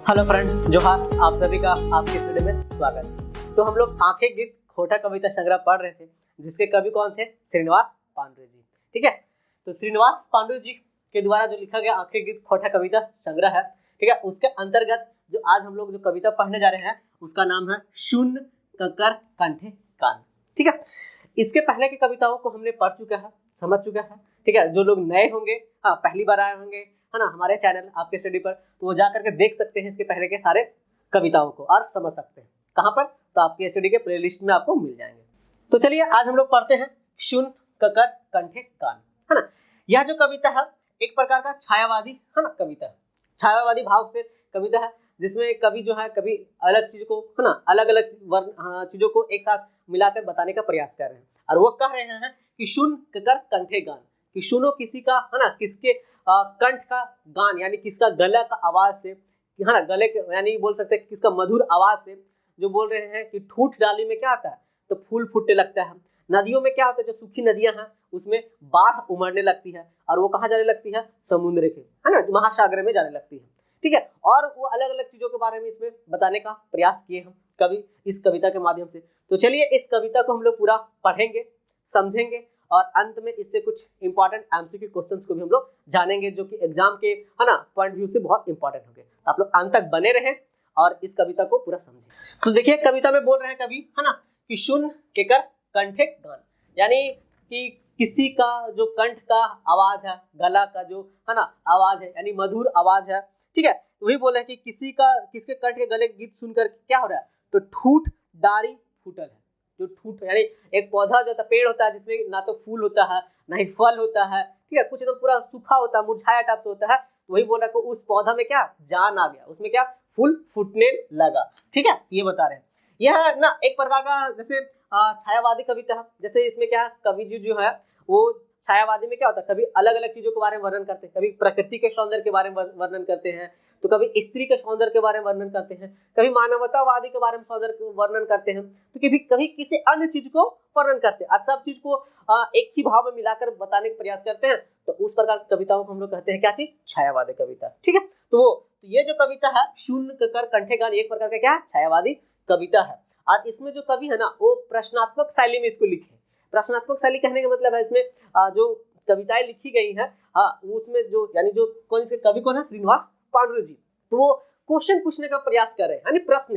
Hello friends, जोहार। आप सभी का आपके स्टूडियो में स्वागत है। तो हम लोग आंखें गीत खोटा कविता संग्रह पढ़ रहे थे, जिसके कवि कौन थे? श्रीनिवास पांडु जी। ठीक है, तो श्रीनिवास पांडु जी के द्वारा जो लिखा गया आंखें गीत खोटा कविता संग्रह है, ठीक है, उसके अंतर्गत जो आज हम लोग जो कविता पढ़ने जा रहे हैं उसका नाम है शून्य ककर कंठे कान। ठीक है, इसके पहले की कविताओं को हमने पढ़ चुका है, समझ चुका है। ठीक है, जो लोग नए होंगे, हाँ पहली बार आए होंगे, है ना, हमारे चैनल आपके स्टडी पर, तो वो जा करके देख सकते हैं इसके पहले के सारे कविताओं को और समझ सकते हैं। कहाँ पर? तो आपके स्टडी के प्लेलिस्ट में आपको मिल जाएंगे। तो चलिए आज हम लोग पढ़ते हैं शून्य ककर कंठे कान, है ना। यह जो कविता है एक प्रकार का छायावादी, है ना, कविता है, छायावादी भाव से कविता है, जिसमें कवि जो है कभी अलग चीज को, है ना, अलग अलग चीजों को एक साथ मिलाकर बताने का प्रयास कर रहे हैं। और वो कह रहे हैं कि शून्य ककर कंठे गान, कि सुनो किसी का, है ना, किसके कंठ का गान, यानी किसका गला का आवाज से, है ना, गले के यानी बोल सकते हैं किसका मधुर आवाज से जो बोल रहे हैं कि ठूठ डाली में क्या आता है तो फूल फूटने लगता है, नदियों में क्या होता है, जो सूखी नदियां हैं उसमें बाढ़ उमड़ने लगती है, और वो कहाँ जाने लगती है? समुद्र के, है ना, महासागर में जाने लगती है। ठीक है, और वो अलग अलग चीजों के बारे में इसमें बताने का प्रयास किए हम कवि इस कविता के माध्यम से। तो चलिए इस कविता को हम लोग पूरा पढ़ेंगे, समझेंगे, और अंत में इससे कुछ इंपॉर्टेंट एमसीक्यू क्वेश्चंस को भी हम लोग जानेंगे, जो कि एग्जाम के, है ना, पॉइंट व्यू से बहुत इंपॉर्टेंट होंगे। तो आप लोग अंत तक बने रहें और इस कविता को पूरा समझें। तो देखिए कविता में बोल रहे हैं कवि, है ना, कि शून्य केकर कंठे गान, यानी कि किसी का जो कंठ का आवाज है, गला का जो, है ना, आवाज है, यानी मधुर आवाज है। ठीक है, तो वही बोल रहे हैं कि किसी का, किसके कंठ के गले गीत सुनकर क्या हो रहा है, तो ठूठ डारी फूटल है। जो ठूठ यानी एक पौधा जो पेड़ होता है जिसमें ना तो फूल होता है ना ही फल होता है, ठीक है, कुछ एकदम पूरा सूखा होता है, मुरझाया टाइप से होता है, तो वही बोल रहा है कि उस पौधा में क्या जान आ गया, उसमें क्या फूल फूटने लगा। ठीक है, ये बता रहे हैं। यह ना एक प्रकार का जैसे छायावादी कविता है। जैसे इसमें क्या कवि जी जो है वो छायावादी में क्या होता है, कभी अलग अलग चीजों के बारे में वर्णन करते हैं, कभी प्रकृति के सौंदर्य के बारे में वर्णन करते हैं, तो कभी स्त्री के सौंदर्य के बारे में वर्णन करते हैं, कभी मानवतावादी के बारे में सौंदर्य वर्णन करते हैं, तो कभी कभी किसी अन्य चीज को वर्णन करते हैं, और सब चीज को एक ही भाव में मिलाकर बताने का प्रयास करते हैं। तो उस प्रकार की कविताओं को हम लोग कहते हैं क्या चीज? छायावादी कविता। ठीक है, तो ये जो कविता है शून्य ककर कंठे गान, एक प्रकार का क्या है? छायावादी कविता है। और इसमें जो कवि है ना वो प्रश्नात्मक शैली में इसको लिखे। प्रश्नात्मक शैली कहने का मतलब है इसमें जो कविताएं लिखी गई हैं, हाँ, उसमें जो यानी जो कौन से कवि कौन है? श्रीनिवास पांडु जी। तो वो क्वेश्चन पूछने का प्रयास कर रहे हैं, यानी प्रश्न,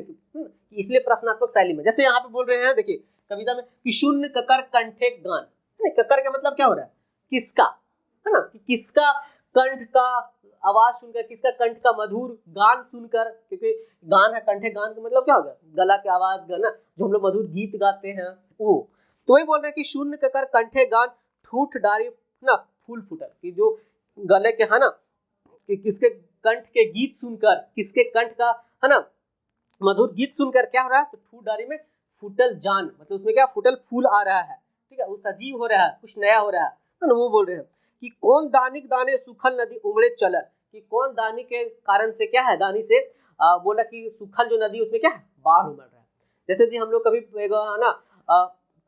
इसलिए प्रश्नात्मक शैली में। जैसे यहाँ पे बोल रहे हैं, देखिए कविता में कि शून्य ककर कंठे गान, ककर का मतलब क्या हो रहा है? किसका, है ना, कि किसका कंठ का आवाज सुनकर, किसका कंठ का मधुर गान सुनकर, क्योंकि गान है, कंठे गान का मतलब क्या होगा? गला की आवाज, गाना जो हम लोग मधुर गीत गाते हैं वो। तो वही बोल रहे हैं कि शून्य ककर कंठे गान ठूठ डारी ना फूल फूटल, कि जो गले के, है ना, कि किसके कंठ के गीत सुनकर, किसके कंठ का, है ना, मधुर गीत सुनकर क्या हो रहा है? तो ठूठ डारी में फूटल जान, मतलब उसमें क्या फूटल फूल आ रहा है। ठीक है, वो सजीव हो रहा है, कुछ नया हो रहा है ना। वो बोल रहे हैं कि कौन दानिक दाने सूखल नदी उमड़े चलल, कि कौन दानी के कारण से क्या है, दानी से बोला कि सूखल जो नदी उसमें क्या है? बाढ़ उमड़ रहा है। जैसे जी हम लोग कभी है ना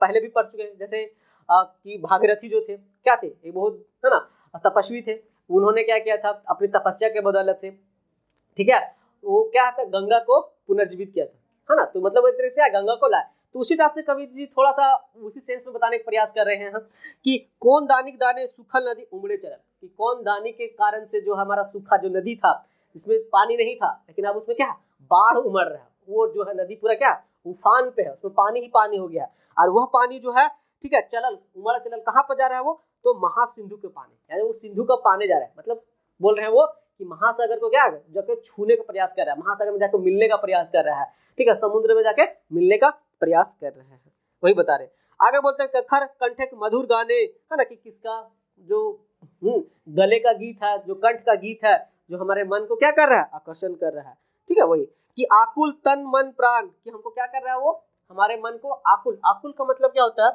पहले भी पढ़ चुके हैं, जैसे कि भागीरथी जो थे क्या थे, ये बहुत, है ना, तपस्वी थे। उन्होंने क्या किया था अपनी तपस्या के बदौलत से, ठीक है, वो क्या था, गंगा को पुनर्जीवित किया था, है ना। तो मतलब एक तरह से गंगा को लाए। तो उसी टाइप से कवि जी थोड़ा सा उसी सेंस में बताने का प्रयास कर रहे हैं कि कौन दानिक दाने सूखल नदी उमड़े चला, कि कौन दानी के कारण से जो हमारा सूखा जो नदी था, जिसमें पानी नहीं था, लेकिन अब उसमें क्या बाढ़ उमड़ रहा है, वो जो है नदी पूरा क्या उफान पे है, उसमें पानी ही पानी हो गया। और वह पानी जो है, ठीक है, चलल उमड़ चलल कहाँ पर जा रहा है वो? तो महासिंधु के पानी, यानी वो सिंधु का पानी जा रहा है, मतलब बोल रहे हैं वो कि महासागर को क्या जाके छूने का प्रयास कर रहा है, महासागर में जाकर मिलने का प्रयास कर रहा है। ठीक है, समुद्र में जाके मिलने का प्रयास कर रहे हैं, वही बता रहे। आगे बोलते हैं कखर कंठे मधुर गाने, है ना, कि किसका जो गले का गीत है, जो कंठ का गीत है, जो हमारे मन को क्या कर रहा है? आकर्षण कर रहा है। ठीक है, वही कि आकुल तन मन प्राण, कि हमको क्या कर रहा है वो? हमारे मन को आकुल, आकुल का मतलब क्या होता है?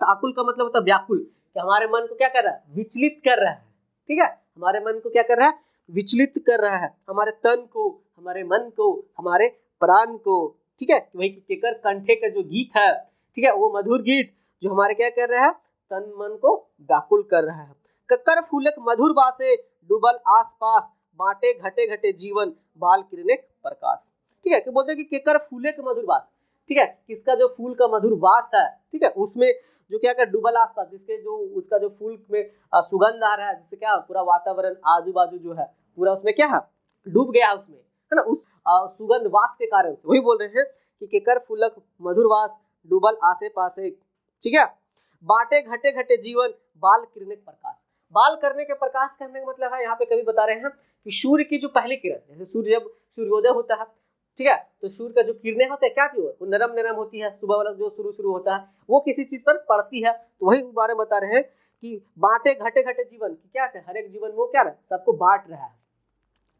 तो आकुल का मतलब होता है व्याकुल, कि हमारे मन को क्या कर रहा है? विचलित कर रहा है। ठीक है, हमारे मन को क्या कर रहा है? विचलित कर रहा है, हमारे तन को, हमारे मन को, हमारे प्राण को। ठीक है, वही केकर कंठे का जो गीत है, ठीक है, वो मधुर गीत जो हमारे क्या कर रहा है? तन मन को व्याकुल कर रहा है। कक्कर फूलक मधुर बासे डूबल आस पास बांटे घटे घटे जीवन बाल किरणे प्रकाश। ठीक है, कि बोलते हैं कि केकर फूले के मधुर वास। ठीक है, किसका जो फूल का मधुर वास है, ठीक है, उसमें जो क्या कर डूबल आसपास, जिसके जो उसका जो फूल में सुगंध आ रहा है, जिससे क्या पूरा वातावरण आजू बाजू जो है पूरा उसमें क्या है डूब गया है उसमें, है ना, उस सुगंध वास के कारण से। वही बोल रहे हैं कि केकर फूलक मधुर वास डूबल आसे पासे। ठीक है, बांटे घटे घटे जीवन बाल किरणे प्रकाश। बाल करने के प्रकाश करने का मतलब है, यहाँ पे कभी बता रहे हैं कि सूर्य की जो पहली किरण, जैसे सूर्य जब सूर्योदय होता है, ठीक है, तो सूर्य का जो किरणें होते हैं क्या थी वो नरम नरम होती है, सुबह वाला जो शुरू होता है वो किसी चीज पर पड़ती है। तो वही बारे में बता रहे हैं कि बांटे घटे घटे जीवन की क्या है, हर एक जीवन में वो क्या है सबको बांट रहा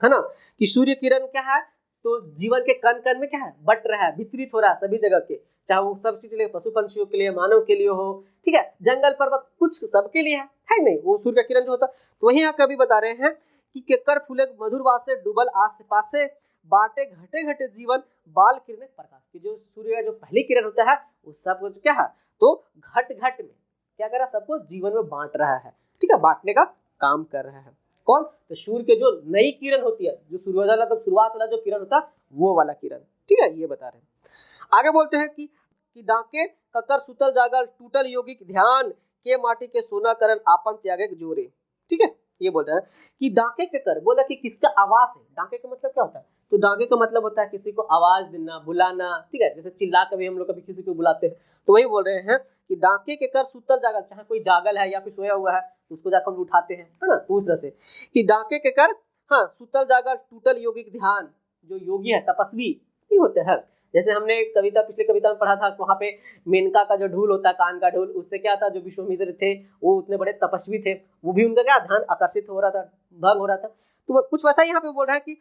है ना, कि सूर्य किरण क्या है तो जीवन के कण कण में क्या है बट रहा है, वितरित हो रहा है सभी जगह के, चाहे वो सब चीज लिए पशु पंछियों के लिए, मानव के लिए हो, ठीक है, जंगल पर्वत कुछ सबके लिए है नहीं, वो सूर्य का किरण जो होता। तो वही यहाँ कभी बता रहे हैं कि केकर फूले मधुर वास से डूबल आस पास से बांटे घटे घटे जीवन बाल किरणे प्रकाश। की जो सूर्य का जो पहली किरण होता है वो सब कुछ क्या है तो घट घट में क्या कर रहा है सबको जीवन में बांट रहा है। ठीक है, बांटने का काम कर रहा है कौन, तो सूर्य के जो नई किरण होती है, जो सूर्योदय मतलब शुरुआत वाला जो किरण होता है वो वाला किरण। ठीक है, ये बता रहे हैं। आगे बोलते हैं कि डाके ककर सुतल जागल टूटल योगिक ध्यान के माटी के सोना करल आपन त्यागे जोरे। ठीक है, ये बोल रहा है कि डाके के कर बोला कि किसका आवाज है। डाके का मतलब क्या होता है, तो डाके का मतलब होता है किसी को आवाज देना, बुलाना। ठीक है, जैसे चिल्ला कभी हम लोग कभी किसी को बुलाते हैं, तो वही बोल रहे हैं कि डाके के कर सुतल जागल, चाहे कोई जागल है या फिर सोया हुआ है तो उसको जाकर हम उठाते हैं, है ना, तो उस तरह से कि डाके के कर हाँ सुतल जागल टूटल योगिक ध्यान। जो योगी है तपस्वी नहीं होते हैं, जैसे हमने कविता पिछले कविता में पढ़ा था, वहाँ पे मेनका का जो ढूल होता है, कान का ढूल, उससे क्या था जो विश्वामित्र थे वो उतने बड़े तपस्वी थे, वो भी उनका क्या ध्यान आकर्षित हो रहा था, भंग हो रहा था। तो कुछ वैसा ही यहाँ पे बोल रहा है कि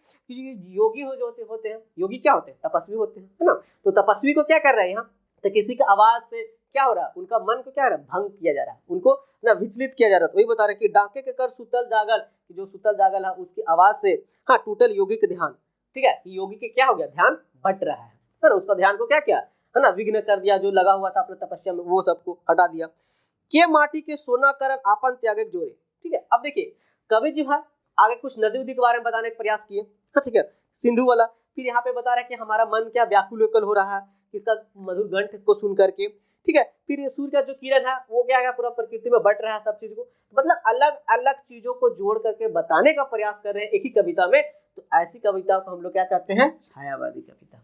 योगी हो जो होते हैं, योगी क्या होते हैं तपस्वी होते हैं, है ना। तो तपस्वी को क्या कर रहा है यहाँ, तो किसी का आवाज से क्या हो रहा है, उनका मन को क्या हो रहा है भंग किया जा रहा है, उनको ना विचलित किया जा रहा है। तो वही बता रहे कि डाके के कर सुतल जागल, जो सुतल जागल है उसकी आवाज से हाँ टूटल योगी के ध्यान। ठीक है, योगी के क्या हो गया ध्यान बट रहा है ना, उसका ध्यान को क्या किया है ना विघ्न कर दिया, जो लगा हुआ था अपने तपस्या में वो सबको हटा दिया। के माटी के सोना करन आपन त्यागे जोरे। ठीक है, अब देखिए कवि जी है आगे कुछ नदी उदी के बारे में बताने का प्रयास किए, ठीक है, सिंधु वाला। फिर यहाँ पे बता रहा है कि हमारा मन क्या व्याकुल व्याकुल हो रहा है किसका मधुर कंठ को सुन करके। ठीक है, फिर ये सूर्य का जो किरण है वो क्या है पूरा प्रकृति में बट रहा है सब चीज को, मतलब अलग अलग चीजों को जोड़ करके बताने का प्रयास कर रहे हैं एक ही कविता में। तो ऐसी कविता को हम लोग क्या कहते हैं छायावादी कविता।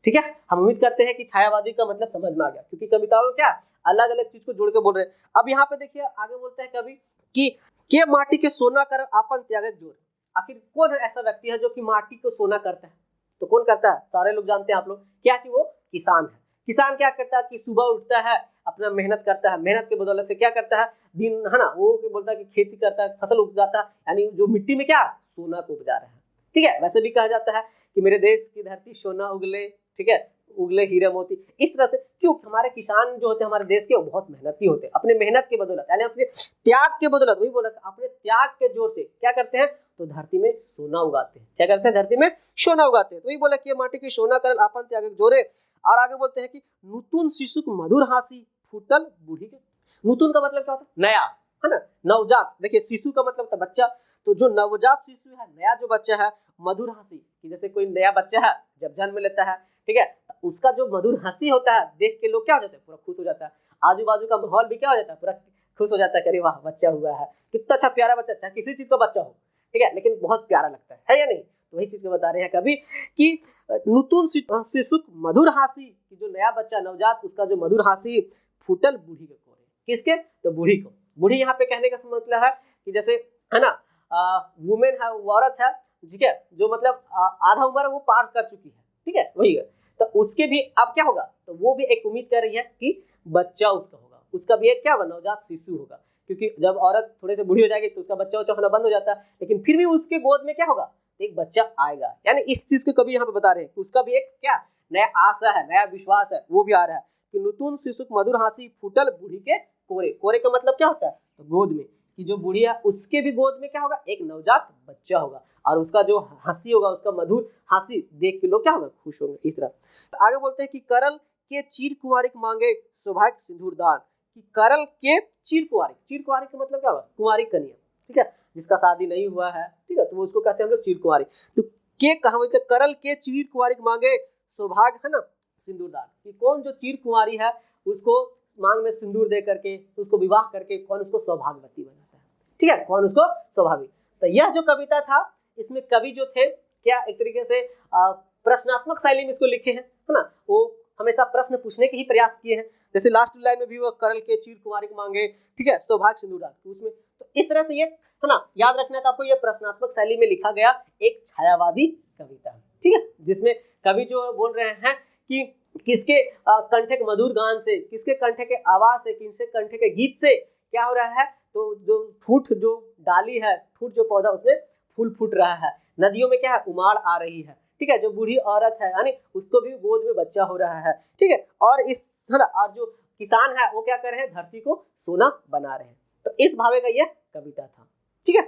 ठीक है, हम उम्मीद करते हैं कि छायावादी का मतलब समझ में आ गया, क्योंकि कविताओं क्या अलग अलग चीज को जोड़ के बोल रहे हैं। अब यहाँ पे देखिए आगे बोलते हैं कवि कि के माटी के सोना कर आपन त्यागे जोर। आखिर कौन है ऐसा व्यक्ति है जो कि माटी को सोना करता है, तो कौन करता है सारे लोग जानते हैं आप लोग, क्या चीज वो किसान है। किसान क्या करता है कि सुबह उठता है अपना मेहनत करता है, मेहनत के बदौलत से क्या करता है दिन है ना वो बोलता है कि खेती करता है, फसल उपजाता है, यानी जो मिट्टी में क्या सोना को उपजा रहा है। ठीक है, वैसे भी कहा जाता है कि मेरे देश की धरती सोना उगले, ठीक है, उगले हीरे मोती। इस तरह से क्यों हमारे किसान जो होते हैं हमारे देश के वो बहुत मेहनती होते हैं, अपने मेहनत के बदौलत यानी अपने त्याग के बदौलत, वही बोला अपने त्याग के जोर से क्या करते हैं तो धरती में सोना उगाते हैं। क्या करते हैं धरती में सोना उगाते हैं। तो वही बोला कि माटी की सोना करल आपन त्याग जोरे। और आगे बोलते हैं कि नूतन शिशुक मधुर हासी फूटल बूढ़ी के। नूतन का मतलब क्या होता है नया, है ना, नवजात। देखिए शिशु का मतलब होता है बच्चा, तो जो नवजात शिशु है नया जो बच्चा है मधुर हंसी कि जैसे कोई नया बच्चा है जब जन्म लेता है, ठीक है, तो उसका जो मधुर हंसी होता है देख के लोग क्या हो जाते हैं पूरा खुश हो जाता है, आजू बाजू का माहौल भी क्या हो जाता है पूरा खुश हो जाता है, अरे वाह बच्चा हुआ है, कितना अच्छा प्यारा बच्चा, चाहे किसी चीज का बच्चा हो, ठीक है, लेकिन बहुत प्यारा लगता है या नहीं। तो वही चीज को बता रहे हैं कभी कि नूतन शिशु मधुर हासी कि जो नया बच्चा नवजात उसका जो मधुर हासी फूटल बूढ़ी के कोरे। किसके, तो बूढ़ी को। बूढ़ी यहाँ पे कहने का मतलब है कि जैसे है ना वुमेन है, औरत है, ठीक है, जो मतलब आधा उम्र वो पार कर चुकी है, ठीक है, वही है, तो उसके भी अब क्या होगा, तो वो भी एक उम्मीद कर रही है कि बच्चा उसका होगा, उसका भी एक क्या होगा नवजात शिशु होगा, क्योंकि जब औरत थोड़े से बूढ़ी हो जाएगी तो उसका बच्चा होना बंद हो जाता है, लेकिन फिर भी उसके गोद में क्या होगा एक बच्चा आएगा। यानी इस चीज को कभी यहाँ पे बता रहे हैं कि उसका भी एक क्या नया आशा है, नया विश्वास है, वो भी आ रहा है कि नूतन शिशुक मधुर हासी फूटल बूढ़ी के कोरे। कोरे का मतलब क्या होता है, तो गोद में, कि जो बूढ़ी है उसके भी गोद में क्या होगा एक नवजात बच्चा होगा, और उसका जो हंसी होगा उसका मधुर हंसी देख के लोग क्या होगा खुश होंगे। इस तरह तो आगे बोलते हैं कि करल के चीर कुंवारिक मांगे सौभाग्य सिंदूर दान। कि करल के चीर कुंवारिक, चीर कुंवारिक का मतलब क्या होगा कुंवारी कन्या, ठीक है, जिसका शादी नहीं हुआ है, ठीक है, तो वो उसको कहते हैं हम लोग चीर कुंवारी। तो के कहा बोलते करल के चीर कुंवारी मांगे सौभाग्य है ना सिंदूरदान, कि कौन जो चीर कुंवारी है उसको मांग में सिंदूर दे करके उसको विवाह करके कौन उसको सौभाग्यवती बनाता है, ठीक है, कौन उसको सौभाग्य। तो यह जो कविता था इसमें कवि जो थे क्या एक तरीके से प्रश्नात्मक शैली में इसको लिखे हैं, है ना, वो हमेशा प्रश्न पूछने के ही प्रयास किए हैं। जैसे लास्ट लाइन में भी वो करल के चीर कुंवारी को मांगे, ठीक है, सौभाग्य सिंदूरदान, तो उसमें तो इस तरह से ये है ना याद रखना था आपको, ये प्रश्नात्मक शैली में लिखा गया एक छायावादी कविता, ठीक है, जिसमें कवि जो बोल रहे हैं कि किसके कंठे के मधुर गान से, किसके कंठे के आवाज से, किसके कंठे के गीत से क्या हो रहा है, तो जो फूट जो डाली है, फूट जो पौधा उसमें फूल फूट रहा है, नदियों में क्या है उमाड़ आ रही है, ठीक है, जो बूढ़ी औरत है यानी उसको भी गोद में बच्चा हो रहा है, ठीक है, और इस और जो किसान है वो क्या कर रहे हैं धरती को सोना बना रहे हैं। तो इस भावे का ये कविता था, ठीक है।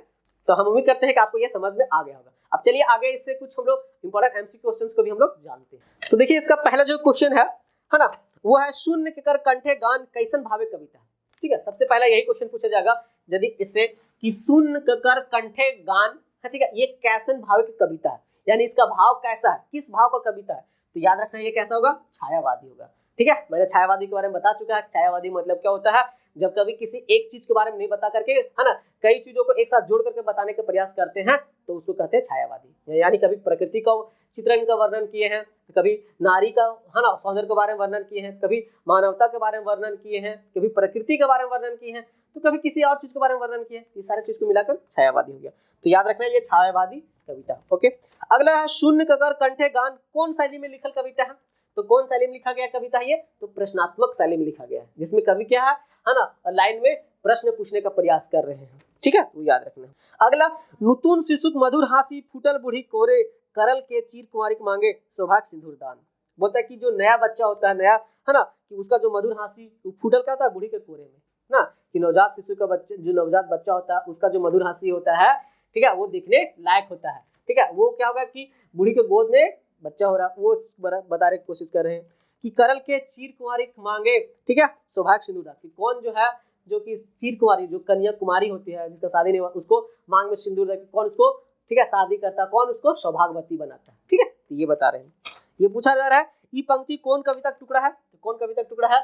तो हम उम्मीद करते हैं कि आपको ये समझ में आ गया होगा। अब चलिए आगे इससे कुछ हम लोग इंपॉर्टेंट एमसीक्यू क्वेश्चंस को भी हम लोग जानते हैं। तो देखिए इसका पहला जो क्वेश्चन है ना, वो है शून्य के कर कंठे गान कैसन भावे कविता, ठीक है। सबसे पहला यही क्वेश्चन पूछा जाएगा यदि इससे कि शून्य के कर कंठे गान है, ठीक है, ये कैसन भाव की कविता है, यानी इसका भाव कैसा है, किस भाव का कविता है, तो याद रखना ये कैसा होगा, छायावादी होगा, ठीक है। मैंने छायावादी के बारे में बता चुका है, छायावादी मतलब क्या होता है, जब कभी किसी एक चीज के बारे में नहीं बता करके है ना कई चीजों को एक साथ जोड़ करके बताने का प्रयास करते हैं तो उसको कहते हैं छायावादी। यानी कभी प्रकृति का चित्रण का वर्णन किए हैं, कभी नारी का है ना सौंदर्य के बारे में वर्णन किए हैं, कभी मानवता के बारे में वर्णन किए हैं, कभी प्रकृति के बारे में वर्णन किए हैं, तो कभी किसी और चीज के बारे में वर्णन किए हैं, ये सारे चीज को मिलाकर छायावादी हो गया। तो याद रखना ये छायावादी कविता। ओके, अगला है शून्य ककर कंठे गान कौन शैली में लिखल कविता है, तो कौन शैली में लिखा गया कविता है ये, तो प्रश्नात्मक शैली में लिखा गया है, जिसमें कवि क्या है ना लाइन में प्रश्न पूछने का प्रयास कर रहे हैं, ठीक है, तो याद रखना। अगला नूतन शिशुक मधुर हासी फूटल बूढ़ी कोरे करल के चीर कुंवारी मांगे सौभाग्य सिंदूर दान। बोलता है कि जो नया बच्चा होता है नया है ना कि उसका जो मधुर हासी फूटल क्या होता है बूढ़ी के कोरे में ना, कि नवजात शिशु का बच्चा जो नवजात बच्चा होता है उसका जो मधुर हासी होता है, ठीक है, वो दिखने लायक होता है, ठीक है, वो क्या होगा कि बूढ़ी के गोद में बच्चा हो रहा है, वो बताने की कोशिश कर रहे हैं कि करल के चीर कुंवारी मांगे, ठीक है, सौभाग्य सिंदूर दान, कि कौन जो है जो कि चीर कुंवारी जो कन्या कुमारी होती है जिसका शादी नहीं हुआ उसको मांग में सिंदूर देकर कौन उसको, ठीक है, शादी करता है, कौन उसको सौभाग्यवती बनाता है, ठीक है, तो ये बता रहे हैं। ये पूछा जा रहा है ये पंक्ति कौन कविता का टुकड़ा है, तो कौन कविता का टुकड़ा है,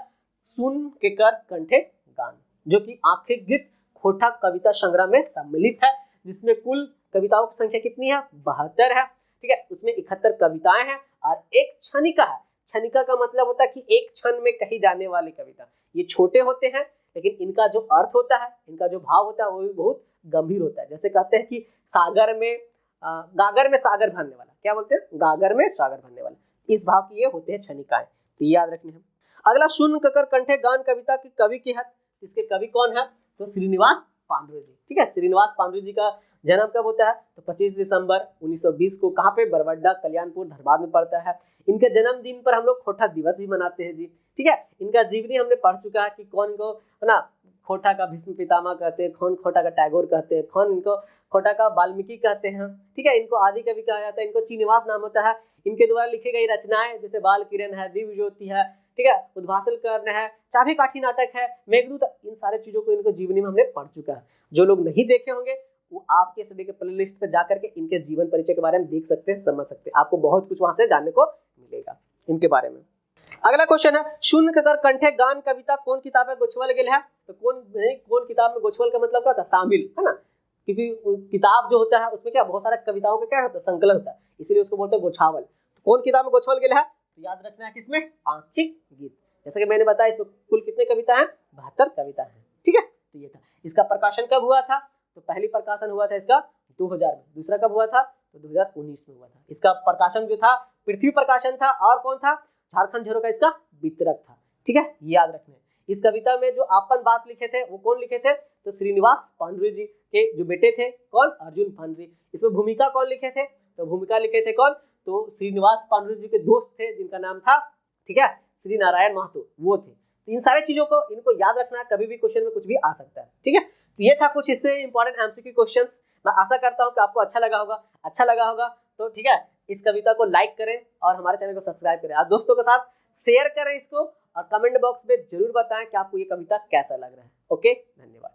सुन के कर कंठे गान, जो कि आंखें गीत खोटा कविता संग्रह में सम्मिलित है, जिसमें कुल कविताओं की संख्या कितनी है 72 है, ठीक है, उसमें 71 कविताएं हैं और एक क्षणिका है। क्षणिका का मतलब होता है कि एक क्षण में कही जाने वाली कविता। ये छोटे होते हैं लेकिन इनका जो अर्थ होता है, इनका जो भाव होता है वो भी बहुत गंभीर होता है। जैसे कहते हैं कि सागर में गागर में सागर भरने वाला, क्या बोलते हैं, गागर में सागर भरने वाला, इस भाव की ये होते हैं क्षणिकाएं, तो ये याद रखने हैं। अगला शून्य ककर कंठे गान कविता के कवि के है, इसके कवि कौन है, तो श्रीनिवास पांडुरंग जी, ठीक है। श्रीनिवास पांडुरंग जी का जन्म कब होता है, तो 25 दिसंबर 1920 को कहाँ पे, बरवड्डा कल्याणपुर धनबाद में पड़ता है। इनके जन्मदिन पर हम लोग खोटा दिवस भी मनाते हैं जी, ठीक है। इनका जीवनी हमने पढ़ चुका है कि कौन को है ना खोटा का भीष्म पितामह कहते हैं, कौन खोटा का टैगोर कहते हैं, कौन इनको खोटा का वाल्मीकि कहते हैं, ठीक है। इनको आदि कवि कहा जाता है, इनको श्रीनिवास नाम होता है। इनके द्वारा लिखी गई रचनाएं जैसे बाल किरण है, दिव्य ज्योति है, ठीक है, उद्भाषण कर्ण है, चाबी काठी नाटक है, मेघदूत, इन सारे चीजों को इनको जीवनी में हमने पढ़ चुका है। जो लोग नहीं देखे होंगे वो आपके स्टडी के प्लेलिस्ट पर जाकर के इनके जीवन परिचय के बारे में देख सकते हैं, समझ सकते हैं, आपको बहुत कुछ वहां से जानने को मिलेगा इनके बारे में। अगला क्वेश्चन है शून्य ककर कंठे गान कविता कौन किताब में गोछवल गेल है, तो कौन किताब में गोछवल का मतलब क्या होता है, शामिल है ना, क्योंकि किताब जो होता है उसमें क्या बहुत सारा कविताओं का क्या होता है संकलन होता है, इसीलिए उसको बोलते हैं गोछावल। तो कौन किताब में गोछवल गेल है, तो याद रखना है किसमें, आंखिक गीत। जैसे कि मैंने बताया इसमें कुल कितने कविता है, 72 कविता है, ठीक है। तो ये था, इसका प्रकाशन कब हुआ था, तो पहली प्रकाशन हुआ था इसका 2000 में, दूसरा कब हुआ था, तो 2019 में हुआ था। इसका प्रकाशन जो था पृथ्वी प्रकाशन था, और कौन था, झारखंड झरोखा इसका वितरक था, ठीक है, याद रखना है। इस कविता में जो आपन बात लिखे थे वो कौन लिखे थे, तो श्रीनिवास पांडुरंग जी के जो बेटे थे कौन, अर्जुन पांडुरंग। इसमें भूमिका कौन लिखे थे, तो भूमिका लिखे थे कौन, तो श्रीनिवास पांडुरंग जी के दोस्त थे जिनका नाम था, ठीक है, श्री नारायण महतो, वो थे। तो इन सारे चीजों को इनको याद रखना है, कभी भी क्वेश्चन में कुछ भी आ सकता है, ठीक है। तो ये था कुछ इससे इंपॉर्टेंट एमसीक्यू क्वेश्चंस। मैं आशा करता हूँ कि आपको अच्छा लगा होगा, तो ठीक है, इस कविता को लाइक करें और हमारे चैनल को सब्सक्राइब करें और दोस्तों के साथ शेयर करें इसको, और कमेंट बॉक्स में जरूर बताएं कि आपको ये कविता कैसा लग रहा है। ओके, धन्यवाद।